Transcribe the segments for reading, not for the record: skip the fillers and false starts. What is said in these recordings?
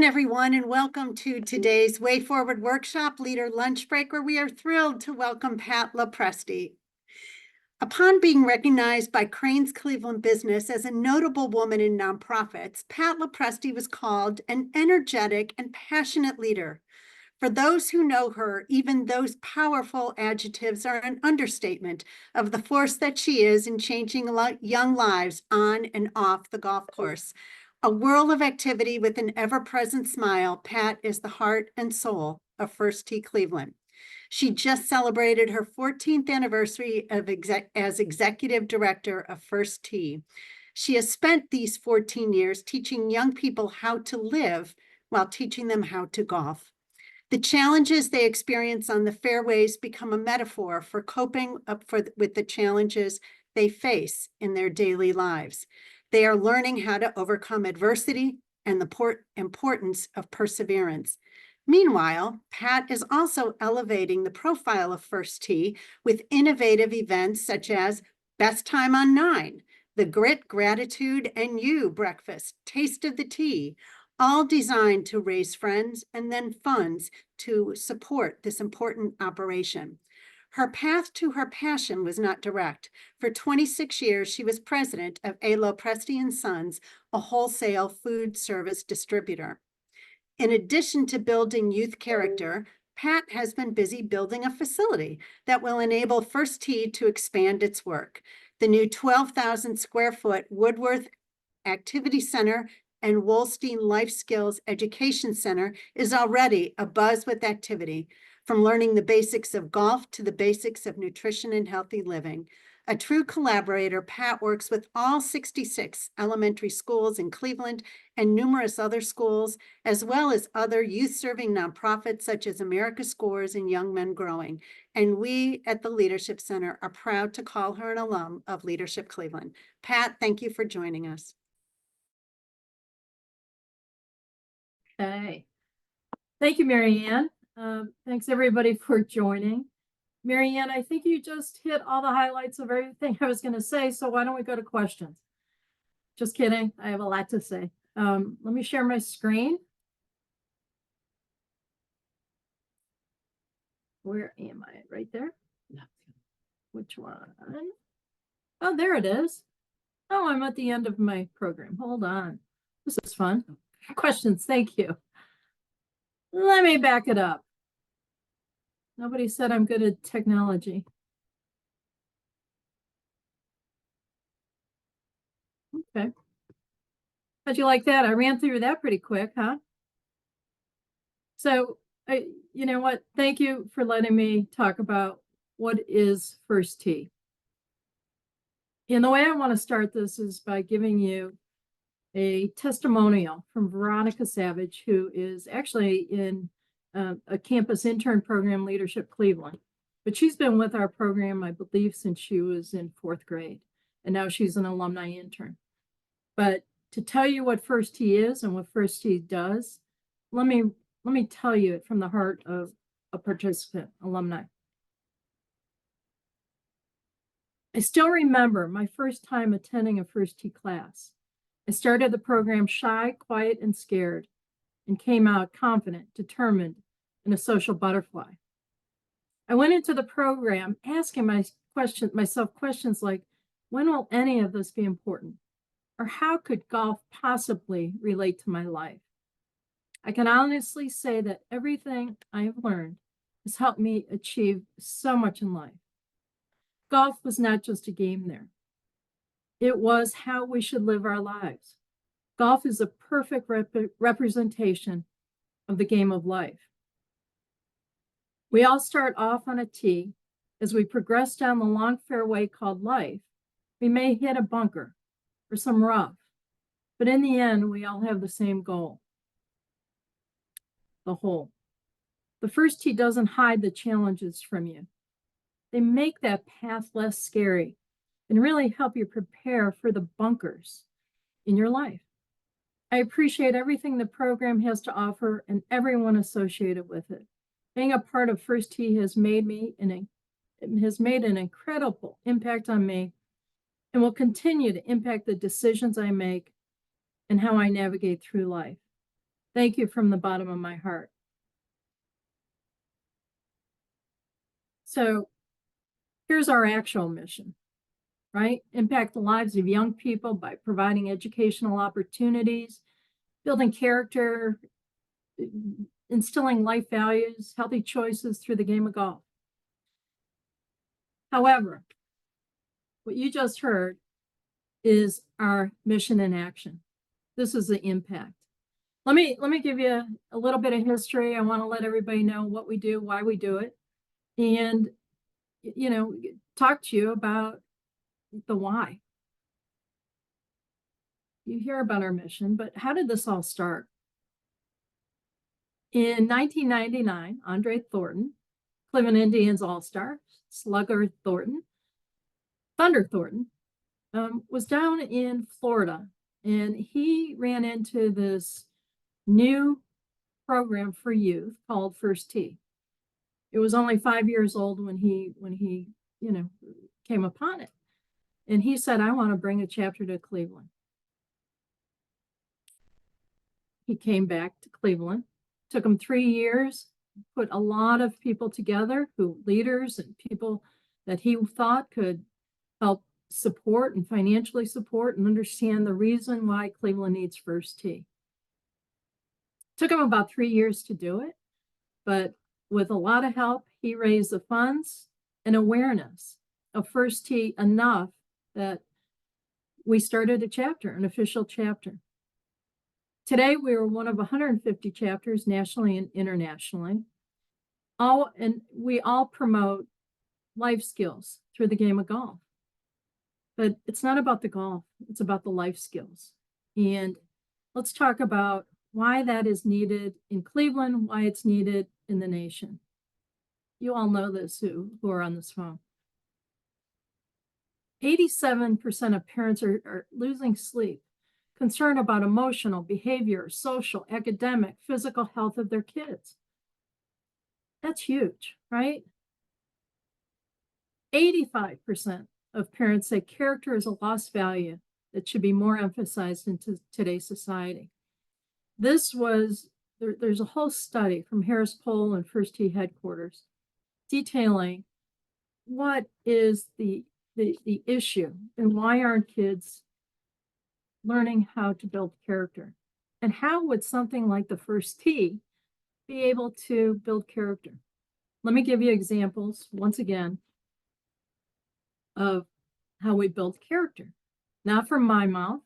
again, everyone, and welcome to today's Way Forward Workshop Leader Lunch Break, where we are thrilled to welcome Pat LoPresti. Upon being recognized by Crain's Cleveland Business as a notable woman in nonprofits, Pat LoPresti was called an energetic and passionate leader. For those who know her, even those powerful adjectives are an understatement of the force that she is in changing young lives on and off the golf course. A whirl of activity with an ever-present smile, Pat is the heart and soul of First Tee Cleveland. She just celebrated her 14th anniversary as executive director of First Tee. She has spent these 14 years teaching young people how to live while teaching them how to golf. The challenges they experience on the fairways become a metaphor for coping with the challenges they face in their daily lives. They are learning how to overcome adversity and the importance of perseverance. Meanwhile, Pat is also elevating the profile of First Tee with innovative events such as Best Time on 9, the Grit, Gratitude, and You breakfast, Taste of the Tea, all designed to raise friends and then funds to support this important operation. Her path to her passion was not direct. For 26 years, she was president of LoPresti & Sons, a wholesale food service distributor. In addition to building youth character, Pat has been busy building a facility that will enable First Tee to expand its work. The new 12,000 square foot Woodworth Activity Center and Wolstein Life Skills Education Center is already abuzz with activity, from learning the basics of golf to the basics of nutrition and healthy living. A true collaborator, Pat works with all 66 elementary schools in Cleveland and numerous other schools, as well as other youth-serving nonprofits such as America Scores and Young Men Growing. And we at the Leadership Center are proud to call her an alum of Leadership Cleveland. Pat, thank you for joining us. Okay. Thank you, Mary Ann. Thanks everybody for joining. Mary Ann, I think you just hit all the highlights of everything I was going to say, so why don't we go to questions? Just kidding. I have a lot to say. Let me share my screen. Where am I? Right there? Which one? Oh, there it is. Oh, I'm at the end of my program. Hold on. This is fun. Questions. Thank you. Let me back it up. Nobody said I'm good at technology. Okay. How'd you like that? I ran through that pretty quick, huh? So, you know what? Thank you for letting me talk about what is First Tee. And the way I want to start this is by giving you a testimonial from Veronica Savage, who is actually in a campus intern program, Leadership Cleveland. But she's been with our program, I believe, since she was in 4th grade. And now she's an alumni intern. But to tell you what First Tee is and what First Tee does, let me tell you it from the heart of a participant, alumni. I still remember my first time attending a First Tee class. I started the program shy, quiet, and scared, and came out confident, determined, and a social butterfly. I went into the program asking myself questions like, when will any of this be important? Or how could golf possibly relate to my life? I can honestly say that everything I have learned has helped me achieve so much in life. Golf was not just a game there. It was how we should live our lives. Golf is a perfect representation of the game of life. We all start off on a tee. As we progress down the long fairway called life, we may hit a bunker or some rough, but in the end, we all have the same goal, the hole. The First Tee doesn't hide the challenges from you. They make that path less scary and really help you prepare for the bunkers in your life. I appreciate everything the program has to offer and everyone associated with it. Being a part of First Tee has made an incredible impact on me and will continue to impact the decisions I make and how I navigate through life. Thank you from the bottom of my heart. So here's our actual mission, right? Impact the lives of young people by providing educational opportunities, building character, instilling life values, healthy choices through the game of golf. However, what you just heard is our mission in action. This is the impact. Let me give you a little bit of history. I want to let everybody know what we do, why we do it, and talk to you about the why. You hear about our mission, but how did this all start? In 1999, Andre Thornton, Cleveland Indians All-Star, Slugger Thornton, Thunder Thornton, was down in Florida, and he ran into this new program for youth called First Tee. It was only 5 years old when he came upon it. And he said, I want to bring a chapter to Cleveland. He came back to Cleveland. Took him 3 years, put a lot of people together, leaders and people that he thought could help support and financially support and understand the reason why Cleveland needs First Tee. Took him about 3 years to do it, but with a lot of help, he raised the funds and awareness of First Tee enough that we started a chapter, an official chapter. Today, we are one of 150 chapters nationally and internationally. We all promote life skills through the game of golf. But it's not about the golf, it's about the life skills. And let's talk about why that is needed in Cleveland, why it's needed in the nation. You all know this who are on this phone. 87% of parents are losing sleep, concerned about emotional, behavior, social, academic, physical health of their kids. That's huge, right? 85% of parents say character is a lost value that should be more emphasized in today's society. There's a whole study from Harris Poll and First Tee headquarters detailing what is the issue and why aren't kids learning how to build character, and how would something like the First Tee be able to build character? Let me give you examples once again of how we build character. Not from my mouth.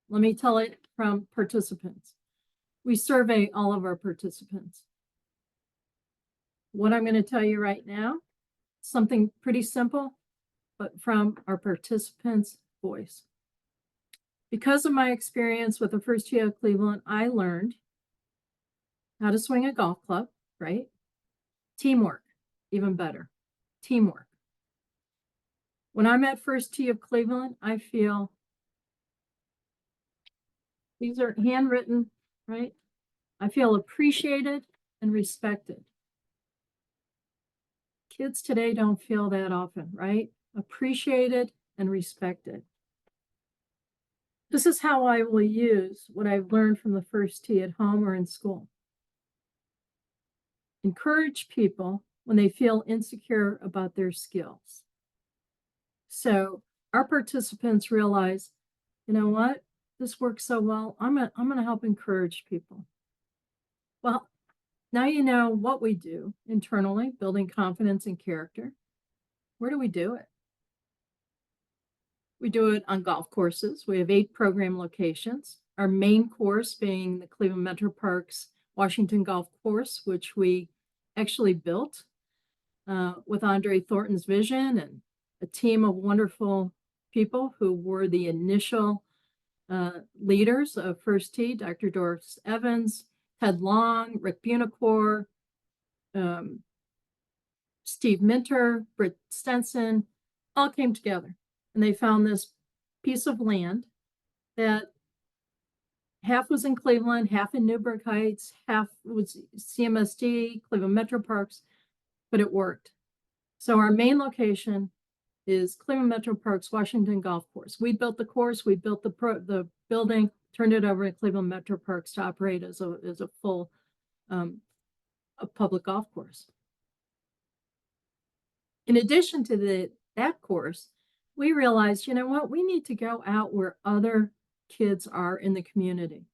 Let me tell it from participants. We survey all of our participants. What I'm going to tell you right now, something pretty simple, but from our participants' voice. Because of my experience with the First Tee of Cleveland, I learned how to swing a golf club, right? Teamwork, even better. Teamwork. When I'm at First Tee of Cleveland, I feel these are handwritten, right? I feel appreciated and respected. Kids today don't feel that often, right? Appreciated and respected. This is how I will use what I've learned from the First Tee at home or in school. Encourage people when they feel insecure about their skills. So our participants realize, you know what, this works so well, I'm gonna help encourage people. Well, now you know what we do internally, building confidence and character. Where do we do it? We do it on golf courses. We have 8 program locations. Our main course being the Cleveland Metro Parks Washington Golf Course, which we actually built with Andre Thornton's vision and a team of wonderful people who were the initial leaders of First Tee, Dr. Doris Evans, Ted Long, Rick Bunicor, Steve Minter, Britt Stenson, all came together. And they found this piece of land that half was in Cleveland, half in Newburgh Heights, half was CMSD, Cleveland Metro Parks, but it worked. So our main location is Cleveland Metro Parks Washington Golf Course. We built the course, we built the building, turned it over to Cleveland Metro Parks to operate as a full a public golf course. In addition to that course, we realized, you know what, we need to go out where other kids are in the community.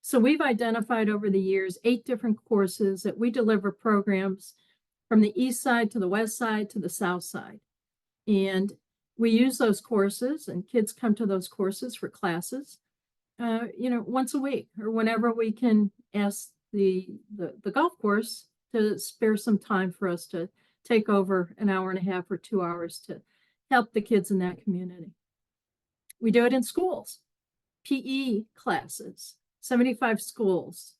So we've identified over the years 8 different courses that we deliver programs from the east side to the west side to the south side. And we use those courses, and kids come to those courses for classes, once a week or whenever we can ask the golf course to spare some time for us to take over an hour and a half or 2 hours to help the kids in that community. We do it in schools, PE classes, 75 schools.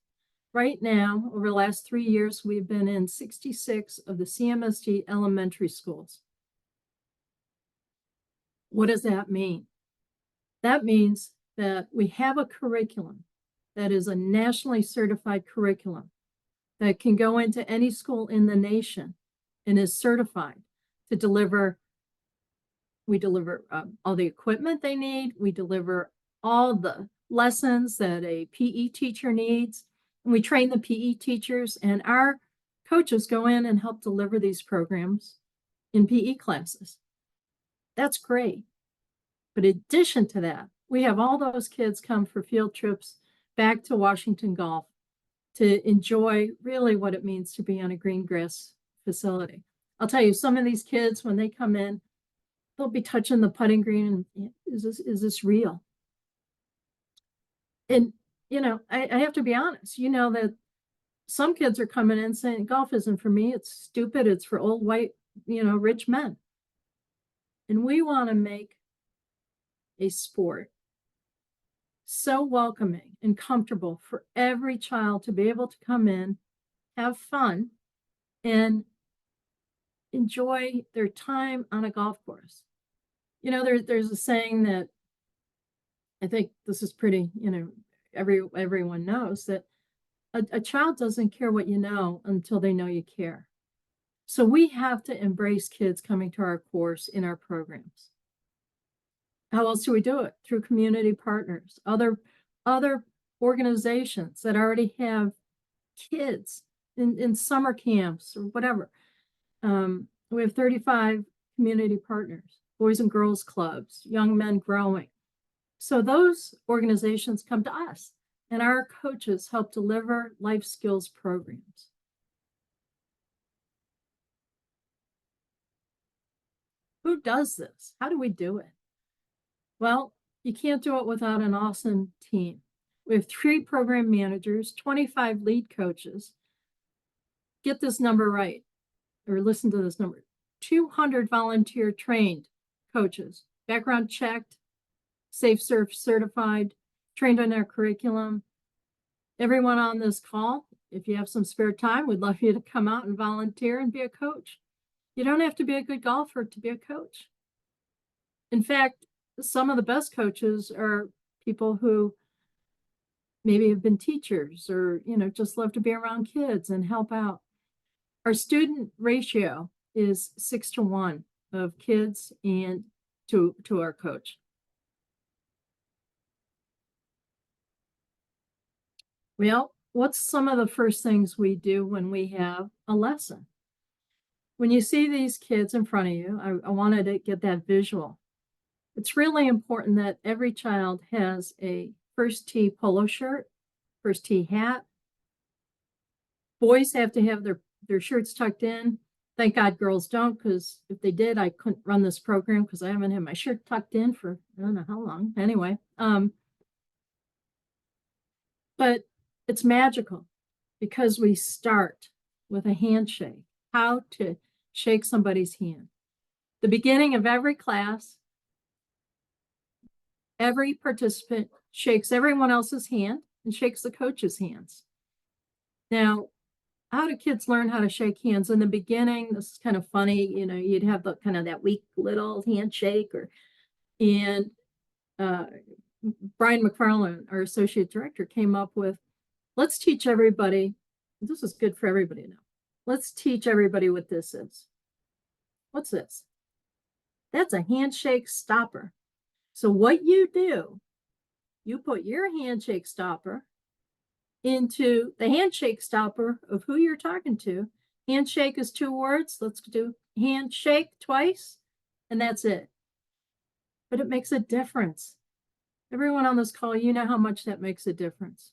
Right now, over the last 3 years, we've been in 66 of the CMSD elementary schools. What does that mean? That means that we have a curriculum that is a nationally certified curriculum that can go into any school in the nation and is certified to deliver. We deliver all the equipment they need. We deliver all the lessons that a PE teacher needs. And we train the PE teachers, and our coaches go in and help deliver these programs in PE classes. That's great. But in addition to that, we have all those kids come for field trips back to Washington Golf to enjoy really what it means to be on a green grass facility. I'll tell you, some of these kids, when they come in, they'll be touching the putting green and is this real? And, I have to be honest, that some kids are coming in saying, golf isn't for me. It's stupid. It's for old white, rich men. And we want to make a sport so welcoming and comfortable for every child to be able to come in, have fun, and enjoy their time on a golf course. There's a saying that I think this is pretty, everyone knows that a child doesn't care what you know until they know you care. So we have to embrace kids coming to our course in our programs. How else do we do it? Through community partners, other organizations that already have kids in summer camps or whatever. We have 35 community partners, boys and girls clubs, young men growing. So those organizations come to us, and our coaches help deliver life skills programs. Who does this? How do we do it? Well, you can't do it without an awesome team. We have 3 program managers, 25 lead coaches. Get this number right, or listen to this number. 200 volunteer trained coaches, background checked, Safe Surf certified, trained on our curriculum. Everyone on this call, if you have some spare time, we'd love you to come out and volunteer and be a coach. You don't have to be a good golfer to be a coach. In fact, some of the best coaches are people who maybe have been teachers or, just love to be around kids and help out. Our student ratio is 6-to-1 of kids and to our coach. Well, what's some of the first things we do when we have a lesson? When you see these kids in front of you, I wanted to get that visual. It's really important that every child has a first tee polo shirt, first tee hat. Boys have to have their shirts tucked in. Thank God girls don't, because if they did, I couldn't run this program because I haven't had my shirt tucked in for I don't know how long. Anyway, but it's magical because we start with a handshake, how to shake somebody's hand. The beginning of every class, every participant shakes everyone else's hand and shakes the coach's hands. Now, how do kids learn how to shake hands? In the beginning, this is kind of funny, you'd have the kind of that weak little handshake and Brian McFarland, our associate director, came up with, let's teach everybody, this is good for everybody now. Let's teach everybody what this is. What's this? That's a handshake stopper. So what you do, you put your handshake stopper into the handshake stopper of who you're talking to. Handshake is 2 words. Let's do handshake twice, and that's it. But it makes a difference. Everyone on this call, you know how much that makes a difference.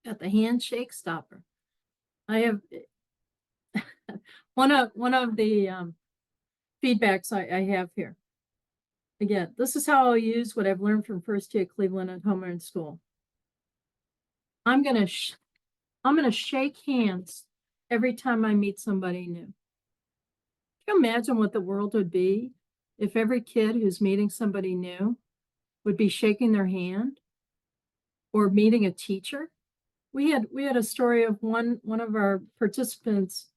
Got the handshake stopper. I have one of the feedbacks I have here. Again, this is how I'll use what I've learned from First Year Cleveland at home or in school. I'm gonna shake hands every time I meet somebody new. Can you imagine what the world would be if every kid who's meeting somebody new would be shaking their hand or meeting a teacher? We had a story of one of our participants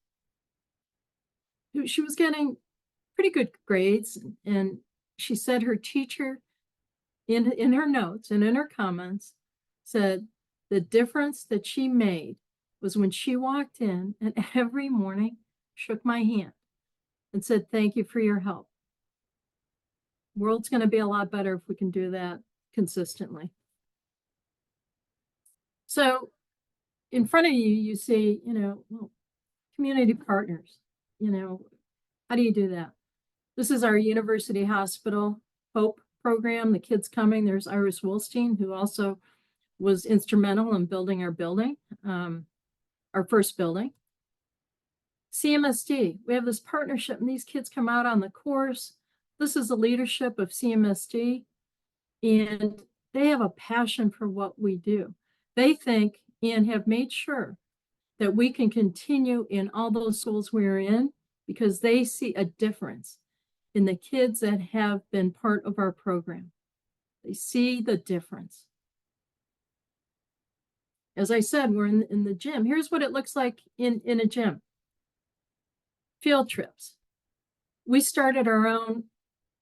who she was getting pretty good grades, and she said her teacher in her notes and in her comments said the difference that she made was when she walked in and every morning shook my hand and said, "Thank you for your help." World's going to be a lot better if we can do that consistently. So in front of you, you see, well, community partners, how do you do that? This is our University Hospital Hope program. The kids coming, there's Iris Wolstein, who also was instrumental in building our building, our first building. CMSD, we have this partnership, and these kids come out on the course. This is the leadership of CMSD, and they have a passion for what we do. They think and have made sure that we can continue in all those schools we're in because they see a difference in the kids that have been part of our program. They see the difference. As I said, we're in the gym. Here's what it looks like in a gym. Field trips. We started our own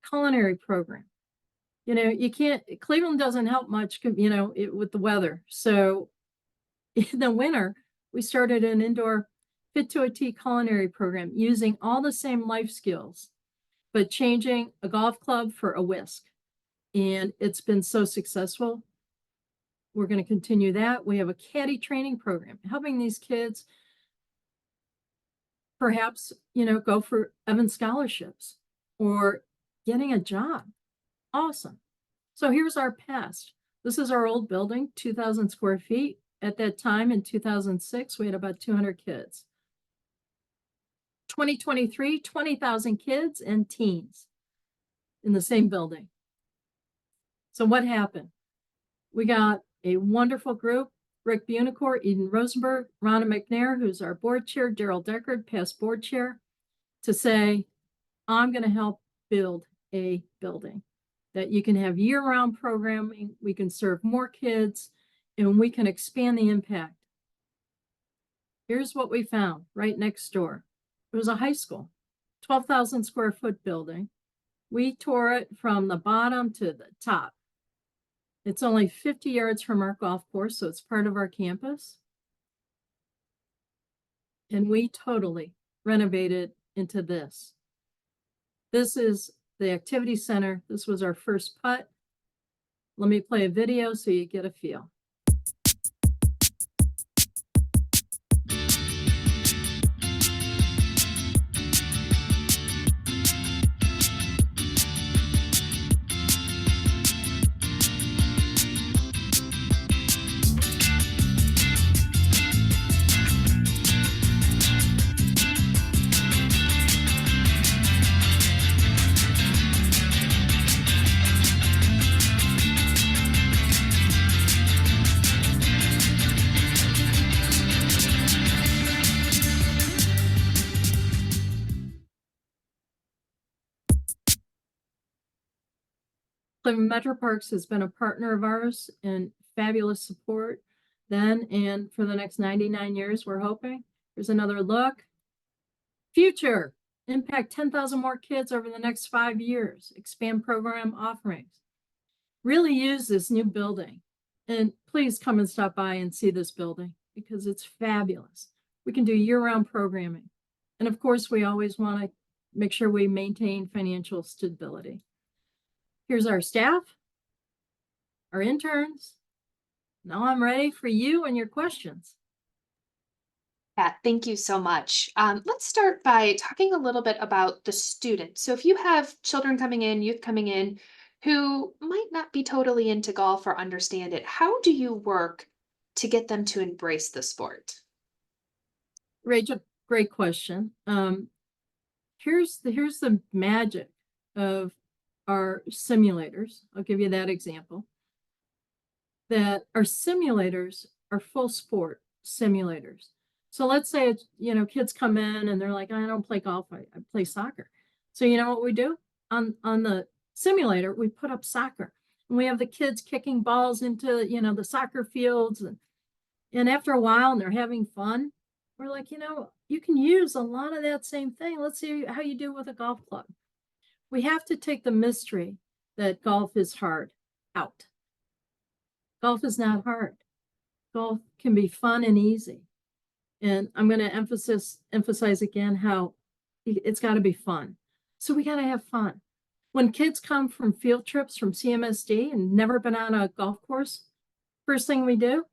culinary program. Cleveland doesn't help much, with the weather. So in the winter, we started an indoor fit to a T culinary program using all the same life skills, but changing a golf club for a whisk. And it's been so successful. We're going to continue that. We have a caddy training program, helping these kids perhaps, go for Evans scholarships or getting a job. Awesome. So here's our past. This is our old building, 2,000 square feet. At that time in 2006, we had about 200 kids. 2023, 20,000 kids and teens in the same building. So what happened? We got a wonderful group, Rick Bunicore, Eden Rosenberg, Ronna McNair, who's our board chair, Daryl Deckard, past board chair, to say, I'm going to help build a building that you can have year-round programming, we can serve more kids, and we can expand the impact. Here's what we found right next door. It was a high school, 12,000 square foot building. We tore it from the bottom to the top. It's only 50 yards from our golf course, so it's part of our campus. And we totally renovated into this. This is the activity center. This was our first putt. Let me play a video so you get a feel. Cleveland Metro Parks has been a partner of ours and fabulous support then and for the next 99 years, we're hoping. Here's another look. Future, impact 10,000 more kids over the next 5 years, expand program offerings. Really use this new building. And please come and stop by and see this building because it's fabulous. We can do year-round programming. And of course, we always want to make sure we maintain financial stability. Here's our staff, our interns. Now I'm ready for you and your questions. Pat, thank you so much. Let's start by talking a little bit about the student. So, if you have children coming in, youth coming in, who might not be totally into golf or understand it, how do you work to get them to embrace the sport? Rachel, great question. Here's the magic of our simulators. I'll give you that example. That our simulators are full sport simulators. So let's say it's, kids come in and they're like, I don't play golf, I play soccer. So you know what we do? On the simulator, we put up soccer. And we have the kids kicking balls into, the soccer fields. And after a while, and they're having fun, we're like, you can use a lot of that same thing. Let's see how you do with a golf club. We have to take the mystery that golf is hard out. Golf is not hard. Golf can be fun and easy. And I'm going to emphasize again how it's got to be fun. So we got to have fun. When kids come from field trips from CMSD and never been on a golf course, first thing we do,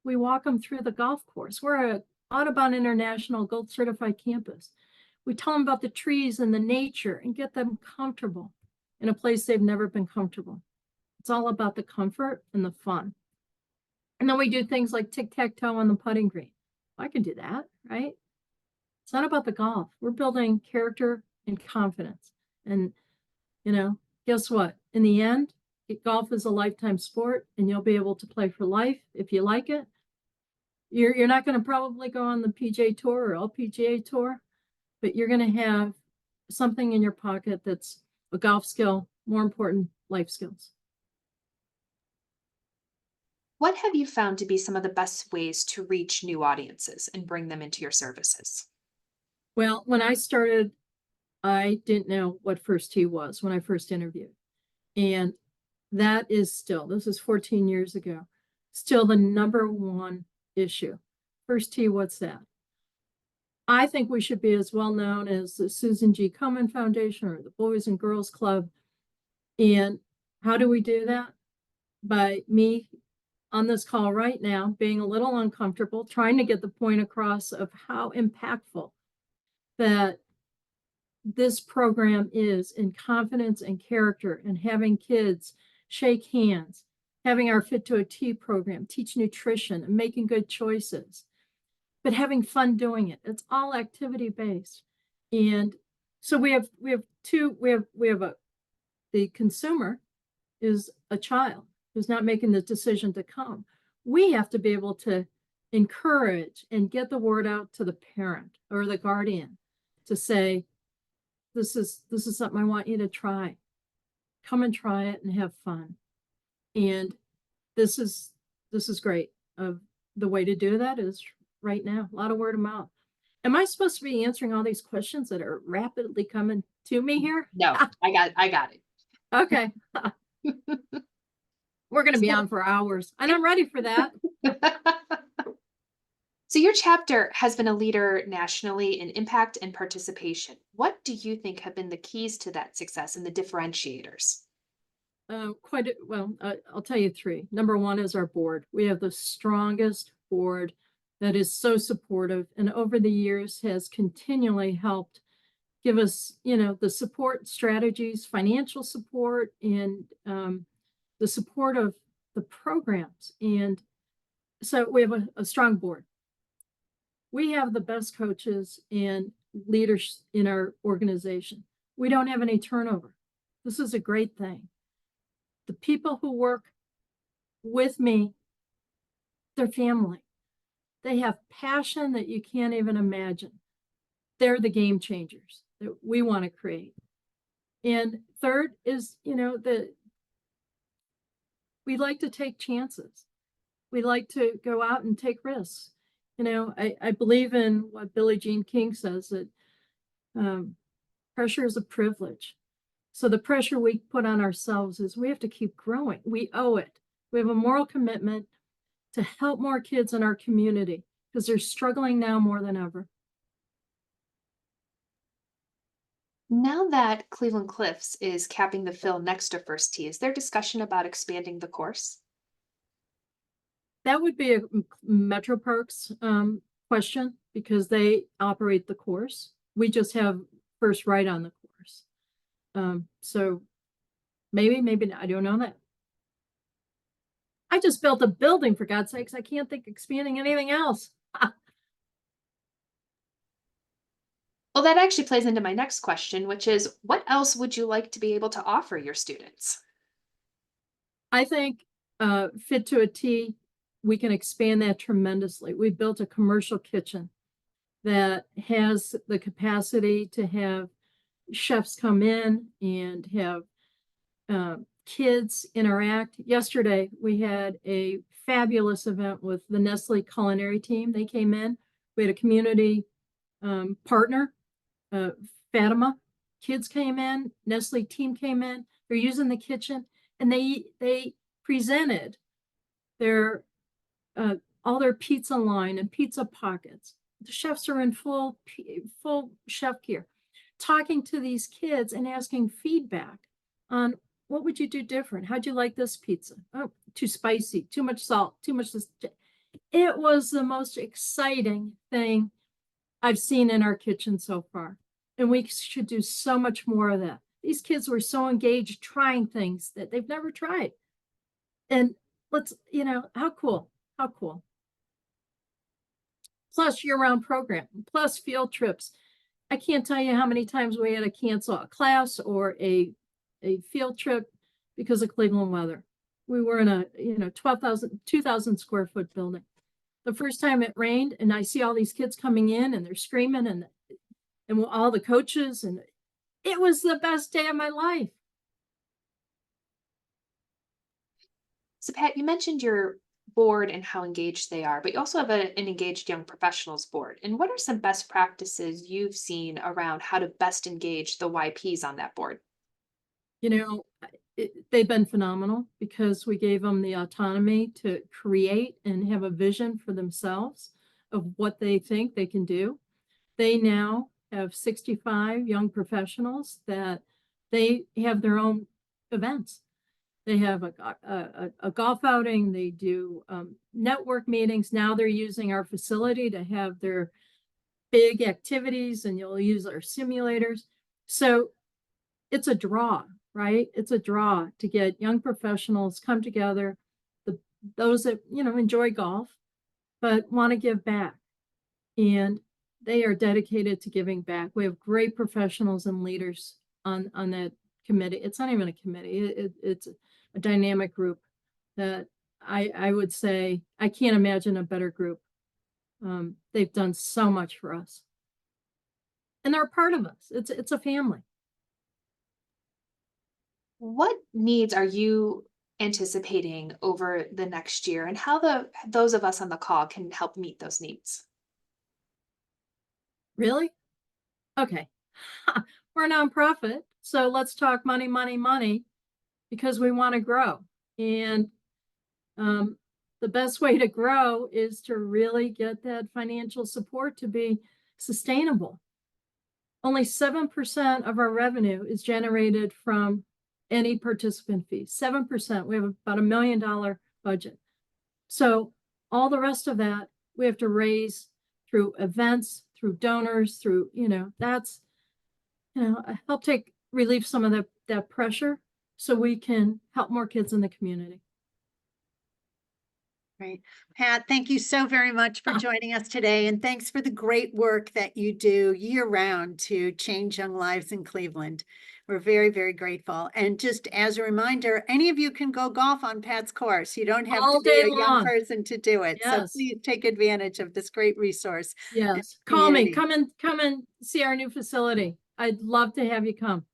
we walk them through the golf course. We're a Audubon International Gold Certified campus. We tell them about the trees and the nature and get them comfortable in a place they've never been comfortable. It's all about the comfort and the fun. And then we do things like tic-tac-toe on the putting green. I can do that, right? It's not about the golf. We're building character and confidence. And, guess what? In the end, golf is a lifetime sport and you'll be able to play for life if you like it. You're not going to probably go on the PGA Tour or LPGA Tour, but you're going to have something in your pocket that's a golf skill, more important, life skills. What have you found to be some of the best ways to reach new audiences and bring them into your services? Well, when I started, I didn't know what first tee was when I first interviewed. And that is still, this is 14 years ago, still the number one issue. First tee, what's that? I think we should be as well known as the Susan G. Komen Foundation or the Boys and Girls Club. And how do we do that? By me on this call right now, being a little uncomfortable, trying to get the point across of how impactful that this program is in confidence and character and having kids shake hands, having our Fit to a T program, teach nutrition and making good choices, but having fun doing it. It's all activity based. And so the consumer is a child who's not making the decision to come. We have to be able to encourage and get the word out to the parent or the guardian to say, this is something I want you to try. Come and try it and have fun. And this is great. The way to do that is right now, a lot of word of mouth. Am I supposed to be answering all these questions that are rapidly coming to me here? No, I got it. Okay. We're going to be on for hours, and I'm ready for that. So your chapter has been a leader nationally in impact and participation. What do you think have been the keys to that success and the differentiators? I'll tell you three. Number one is our board. We have the strongest board that is so supportive and over the years has continually helped give us, the support strategies, financial support, and the support of the programs. And so we have a strong board. We have the best coaches and leaders in our organization. We don't have any turnover. This is a great thing. The people who work with me, they're family. They have passion that you can't even imagine. They're the game changers that we want to create. And third is, we like to take chances. We like to go out and take risks. I believe in what Billie Jean King says, that pressure is a privilege. So the pressure we put on ourselves is we have to keep growing. We owe it. We have a moral commitment to help more kids in our community because they're struggling now more than ever. Now that Cleveland Cliffs is capping the fill next to First Tee, is there discussion about expanding the course? That would be a Metro Parks question because they operate the course. We just have first right on the course. So maybe not. I don't know that. I just built a building, for God's sakes. I can't think expanding anything else. Well, that actually plays into my next question, which is what else would you like to be able to offer your students? I think fit to a T, we can expand that tremendously. We built a commercial kitchen that has the capacity to have chefs come in and have kids interact. Yesterday, we had a fabulous event with the Nestle culinary team. They came in. We had a community partner, Fatima. Kids came in, Nestle team came in. They're using the kitchen, and they presented their all their pizza line and pizza pockets. The chefs are in full chef gear, talking to these kids and asking feedback on what would you do different? How'd you like this pizza? Oh, too spicy, too much salt, too much this. It was the most exciting thing I've seen in our kitchen so far. And we should do so much more of that. These kids were so engaged trying things that they've never tried. And let's, how cool, how cool. Plus year-round program, plus field trips. I can't tell you how many times we had to cancel a class or a field trip because of Cleveland weather. We were in a 2,000 square foot building. The first time it rained and I see all these kids coming in and they're screaming and all the coaches, and it was the best day of my life. So, Pat, you mentioned your board and how engaged they are, but you also have an engaged young professionals board. And what are some best practices you've seen around how to best engage the YPs on that board? They've been phenomenal because we gave them the autonomy to create and have a vision for themselves of what they think they can do. They now have 65 young professionals that they have their own events. They have a golf outing. They do network meetings. Now they're using our facility to have their big activities, and you'll use our simulators. So it's a draw, right? It's a draw to get young professionals come together, those that, enjoy golf, but want to give back. And they are dedicated to giving back. We have great professionals and leaders on that committee. It's not even a committee. It's a dynamic group that I would say, I can't imagine a better group. They've done so much for us. And they're a part of us. It's a family. What needs are you anticipating over the next year, and how those of us on the call can help meet those needs? Really? Okay. We're a nonprofit, so let's talk money, money, money, because we want to grow. And the best way to grow is to really get that financial support to be sustainable. Only 7% of our revenue is generated from any participant fees. 7%. We have about $1 million budget. So all the rest of that we have to raise through events, through donors, through, that's, help relieve some of that pressure so we can help more kids in the community. Great. Pat, thank you so very much for joining us today. And thanks for the great work that you do year round to change young lives in Cleveland. We're very, very grateful. And just as a reminder, any of you can go golf on Pat's course. You don't have All to be day a young long. person to do it. So Yes. please take advantage of this great resource. Yes. Call me. Come and see our new facility. I'd love to have you come.